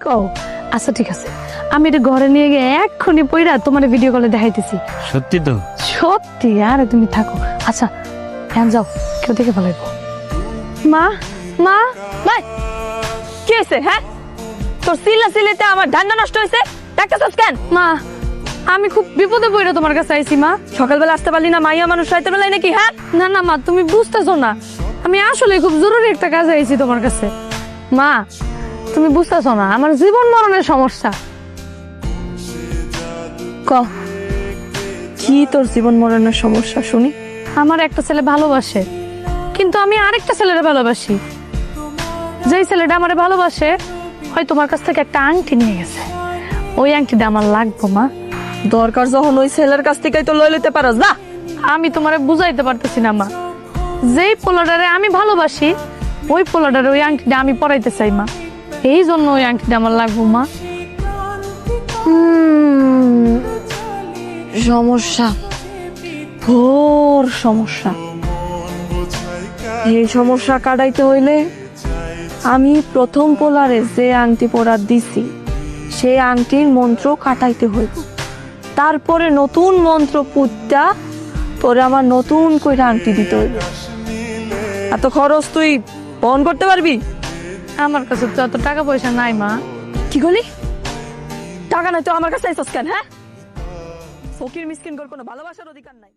কও আচ্ছা ঠিক আছে, আমি এটা ঘরে নিয়ে গিয়ে এক্ষুনি পইরা তোমার ভিডিও কলে দেখাইতেছি। সত্যি তো? সত্যি? আরে তুমি থাকো। আচ্ছা এখন যাও, কেউ দেখে ফেলাইবো। মা মা ভাই কি হয়েছে? হ্যাঁ, তোর সিলাতে আমার ধান্দা নষ্ট হয়েছে। ডাক্তার কেন? মা আমি খুব বিপদে পড়ে তোমার কাছে আইছি মা। সকালবেলা আসতে পারলি না? মাইয়া মানুষ রাতের বেলায় নাকি? হ্যাঁ না না মা, তুমি বুঝতেছো না, আমি আসলে খুব জরুরি একটা কাজে আইছি তোমার কাছে। মা তুমি বুঝতেছো না, আমার জীবন মরণের সমস্যা। ক কি তোর জীবন মরণের সমস্যা শুনি। আমার একটা ছেলে ভালোবাসে, কিন্তু আমি আরেকটা ছেলেরে ভালোবাসি। যেই ছেলেটা আমারে ভালোবাসে হয় তোমার কাছ থেকে একটা আংটি নিয়ে গেছে, ওই আংটিটা আমার লাগবো মা। দরকার যখন ওই ছেলের কাছ থেকেই তো লই লইতে পারস। যা। আমি তোমারে বুঝাইতে পারতেছি না মা, যেই পোলাটারে আমি ভালোবাসি ওই পোলাটারে ওই আংটিটা আমি পরাইতে চাই মা, এই জন্য ওই আংটিটা আমার লাগবো মা। সমস্যা, ঘোর সমস্যা। এই সমস্যা কাটাইতে হইলে আমি প্রথম পোলারে যে আংটি পরার দিছি সেই আংটির মন্ত্র কাটাইতে হইব। তারপরে নতুন মন্ত্র পুঁতটা তোরে আমার নতুন করে আংটি দিতে হইব। এত খরচ তুই বহন করতে পারবি? আমার কাছে তো এত টাকা পয়সা নাই মা। কি করলি? টাকা নাই তো আমার কাছে আইসস কেন? হ্যাঁ, ফকির মিসকিন কোনো ভালোবাসার অধিকার নাই।